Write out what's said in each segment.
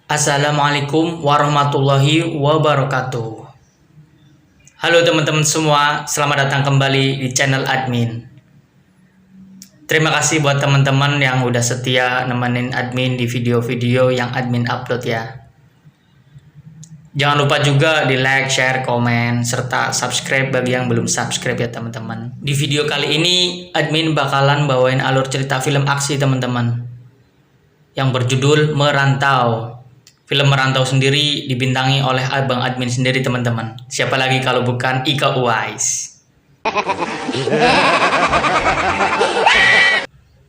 Assalamualaikum warahmatullahi wabarakatuh. Halo teman-teman semua, selamat datang kembali di channel admin. Terima kasih buat teman-teman yang udah setia nemenin admin di video-video yang admin upload ya. Jangan lupa juga di like, share, komen, serta subscribe bagi yang belum subscribe ya teman-teman. Di video kali ini admin bakalan bawain alur cerita film aksi teman-teman yang berjudul Merantau. Film Merantau sendiri dibintangi oleh abang admin sendiri teman-teman. Siapa lagi kalau bukan Iko Uwais.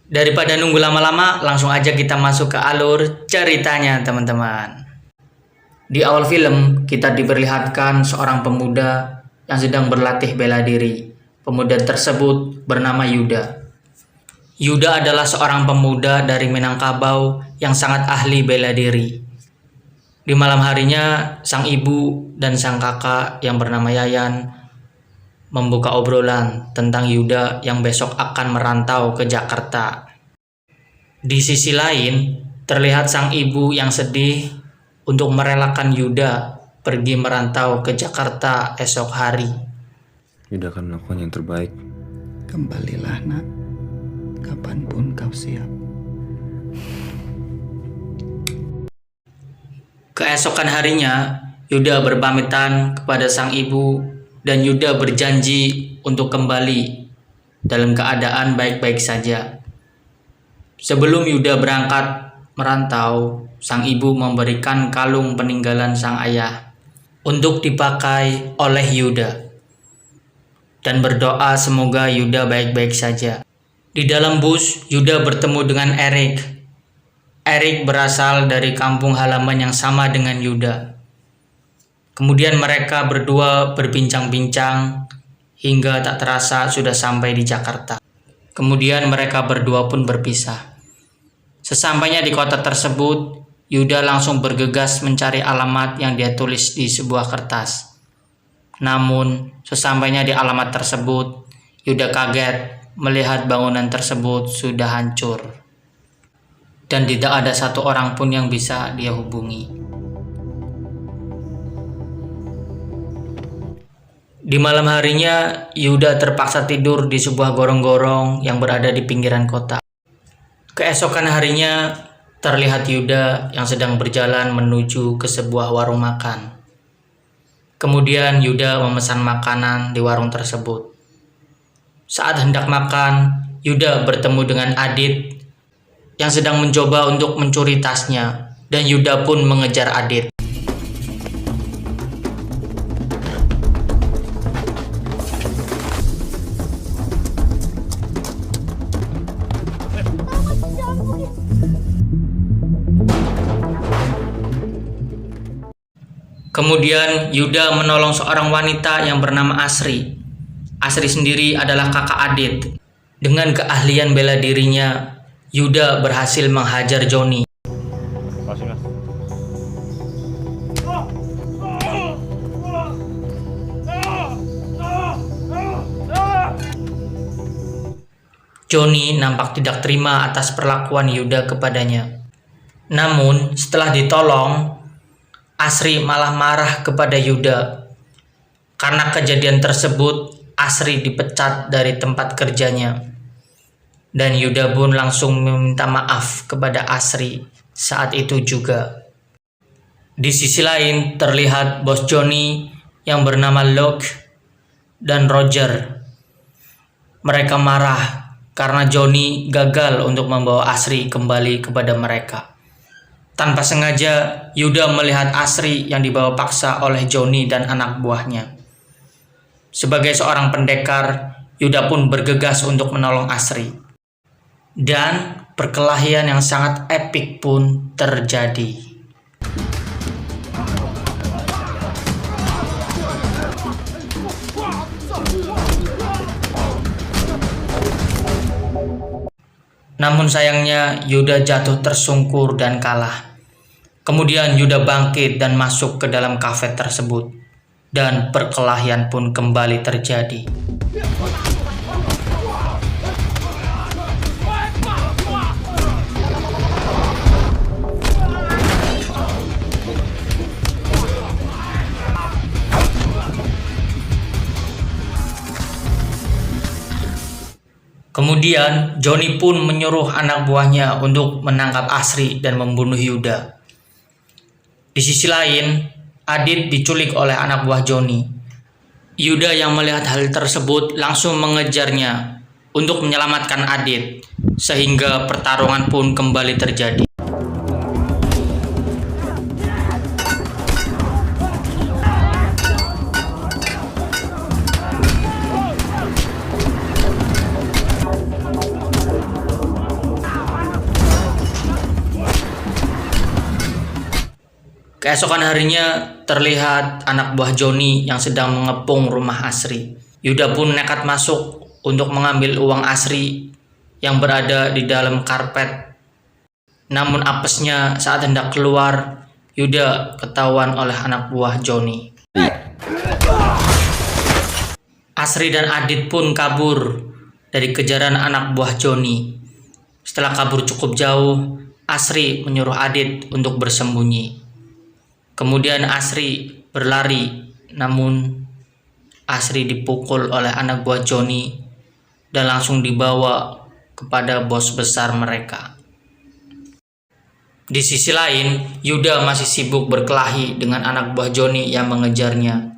Daripada nunggu lama-lama, langsung aja kita masuk ke alur ceritanya teman-teman. Di awal film, kita diperlihatkan seorang pemuda yang sedang berlatih bela diri. Pemuda tersebut bernama Yuda. Yuda adalah seorang pemuda dari Minangkabau yang sangat ahli bela diri. Di malam harinya, sang ibu dan sang kakak yang bernama Yayan membuka obrolan tentang Yuda yang besok akan merantau ke Jakarta. Di sisi lain, terlihat sang ibu yang sedih untuk merelakan Yuda pergi merantau ke Jakarta esok hari. Yuda akan melakukan yang terbaik. Kembalilah nak, kapanpun kau siap. Keesokan harinya, Yuda berpamitan kepada sang ibu dan Yuda berjanji untuk kembali dalam keadaan baik-baik saja. Sebelum Yuda berangkat merantau, sang ibu memberikan kalung peninggalan sang ayah untuk dipakai oleh Yuda dan berdoa semoga Yuda baik-baik saja. Di dalam bus, Yuda bertemu dengan Erik. Erik berasal dari kampung halaman yang sama dengan Yuda. Kemudian mereka berdua berbincang-bincang hingga tak terasa sudah sampai di Jakarta. Kemudian mereka berdua pun berpisah. Sesampainya di kota tersebut, Yuda langsung bergegas mencari alamat yang dia tulis di sebuah kertas. Namun, sesampainya di alamat tersebut, Yuda kaget melihat bangunan tersebut sudah hancur dan tidak ada satu orang pun yang bisa dia hubungi. Di malam harinya, Yuda terpaksa tidur di sebuah gorong-gorong yang berada di pinggiran kota. Keesokan harinya, terlihat Yuda yang sedang berjalan menuju ke sebuah warung makan. Kemudian Yuda memesan makanan di warung tersebut. Saat hendak makan, Yuda bertemu dengan Adit yang sedang mencoba untuk mencuri tasnya, dan Yuda pun mengejar Adit. Kemudian Yuda menolong seorang wanita yang bernama Asri. Asri sendiri adalah kakak Adit. Dengan keahlian bela dirinya, Yuda berhasil menghajar Joni. Joni nampak tidak terima atas perlakuan Yuda kepadanya. Namun setelah ditolong, Asri malah marah kepada Yuda. Karena kejadian tersebut, Asri dipecat dari tempat kerjanya. Dan Yuda pun langsung meminta maaf kepada Asri saat itu juga. Di sisi lain terlihat bos Joni yang bernama Luke dan Roger. Mereka marah karena Joni gagal untuk membawa Asri kembali kepada mereka. Tanpa sengaja, Yuda melihat Asri yang dibawa paksa oleh Joni dan anak buahnya. Sebagai seorang pendekar, Yuda pun bergegas untuk menolong Asri. Dan perkelahian yang sangat epik pun terjadi. Namun sayangnya Yuda jatuh tersungkur dan kalah. Kemudian Yuda bangkit dan masuk ke dalam kafe tersebut. Dan perkelahian pun kembali terjadi. Kemudian Johnny pun menyuruh anak buahnya untuk menangkap Asri dan membunuh Yuda. Di sisi lain, Adit diculik oleh anak buah Johnny. Yuda yang melihat hal tersebut langsung mengejarnya untuk menyelamatkan Adit, sehingga pertarungan pun kembali terjadi. Keesokan harinya terlihat anak buah Johnny yang sedang mengepung rumah Asri. Yuda pun nekat masuk untuk mengambil uang Asri yang berada di dalam karpet. Namun apesnya saat hendak keluar, Yuda ketahuan oleh anak buah Johnny. Asri dan Adit pun kabur dari kejaran anak buah Johnny. Setelah kabur cukup jauh, Asri menyuruh Adit untuk bersembunyi. Kemudian Asri berlari, namun Asri dipukul oleh anak buah Johnny dan langsung dibawa kepada bos besar mereka. Di sisi lain, Yuda masih sibuk berkelahi dengan anak buah Johnny yang mengejarnya.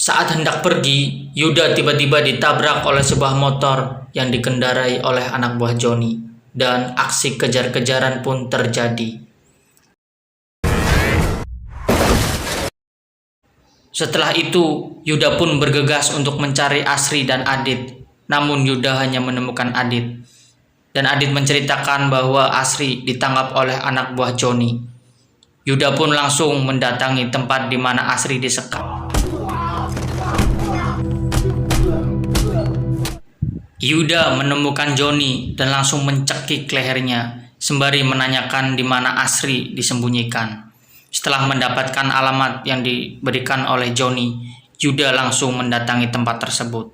Saat hendak pergi, Yuda tiba-tiba ditabrak oleh sebuah motor yang dikendarai oleh anak buah Johnny, dan aksi kejar-kejaran pun terjadi. Setelah itu, Yuda pun bergegas untuk mencari Asri dan Adit, namun Yuda hanya menemukan Adit. Dan Adit menceritakan bahwa Asri ditangkap oleh anak buah Johnny. Yuda pun langsung mendatangi tempat di mana Asri disekap. Yuda menemukan Johnny dan langsung mencekik lehernya, sembari menanyakan di mana Asri disembunyikan. Setelah mendapatkan alamat yang diberikan oleh Johnny, Yuda langsung mendatangi tempat tersebut.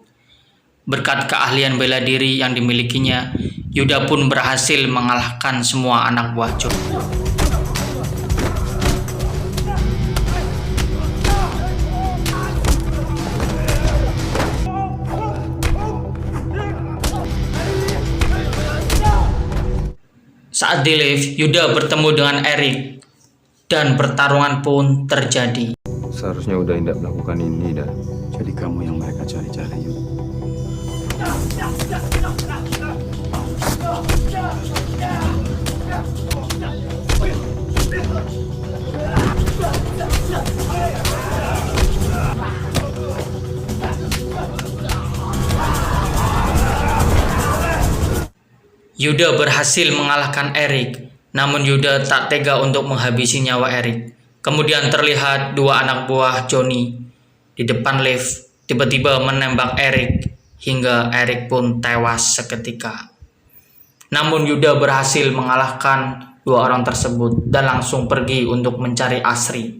Berkat keahlian bela diri yang dimilikinya, Yuda pun berhasil mengalahkan semua anak buah Johnny. Saat di lift, Yuda bertemu dengan Eric dan pertarungan pun terjadi. Seharusnya udah tidak melakukan ini dah. Jadi kamu yang mereka cari-cari, Yud. Yuda berhasil mengalahkan Eric, namun Yuda tak tega untuk menghabisi nyawa Eric. Kemudian terlihat dua anak buah Johnny di depan lift tiba-tiba menembak Eric hingga Eric pun tewas seketika. Namun Yuda berhasil mengalahkan dua orang tersebut dan langsung pergi untuk mencari Asri.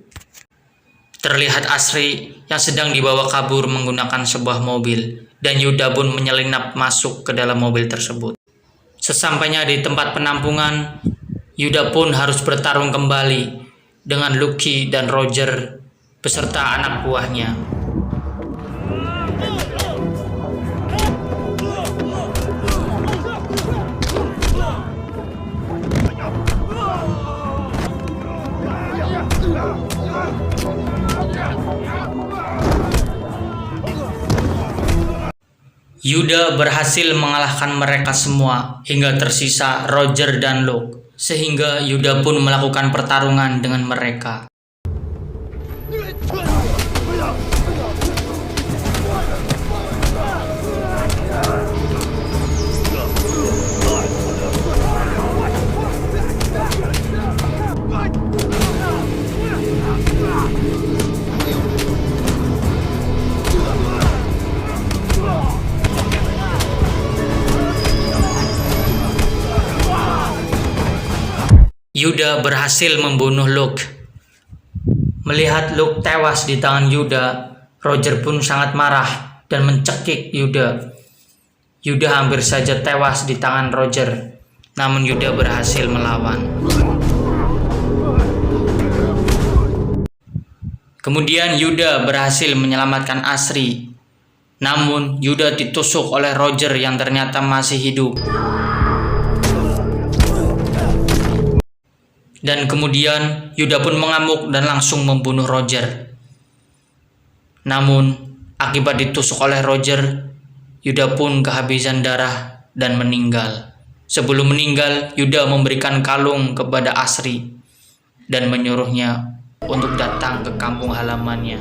Terlihat Asri yang sedang dibawa kabur menggunakan sebuah mobil dan Yuda pun menyelinap masuk ke dalam mobil tersebut. Sesampainya di tempat penampungan, Yuda pun harus bertarung kembali dengan Lucky dan Roger beserta anak buahnya. Yuda berhasil mengalahkan mereka semua hingga tersisa Roger dan Luke, sehingga Yuda pun melakukan pertarungan dengan mereka. Yuda berhasil membunuh Luke. Melihat Luke tewas di tangan Yuda, Roger pun sangat marah dan mencekik Yuda. Yuda hampir saja tewas di tangan Roger, namun Yuda berhasil melawan. Kemudian Yuda berhasil menyelamatkan Asri, namun Yuda ditusuk oleh Roger yang ternyata masih hidup. Dan kemudian Yuda pun mengamuk dan langsung membunuh Roger. Namun akibat ditusuk oleh Roger, Yuda pun kehabisan darah dan meninggal. Sebelum meninggal, Yuda memberikan kalung kepada Asri dan menyuruhnya untuk datang ke kampung halamannya.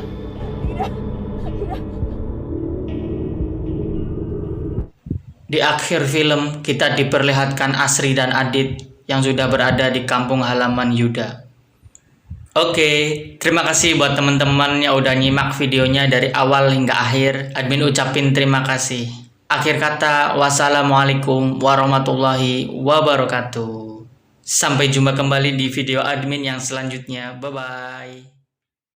Di akhir film, kita diperlihatkan Asri dan Adit yang sudah berada di kampung halaman Yuda. Oke, terima kasih buat teman-teman yang udah nyimak videonya dari awal hingga akhir. Admin ucapin terima kasih. Akhir kata, wassalamualaikum warahmatullahi wabarakatuh. Sampai jumpa kembali di video admin yang selanjutnya. Bye-bye.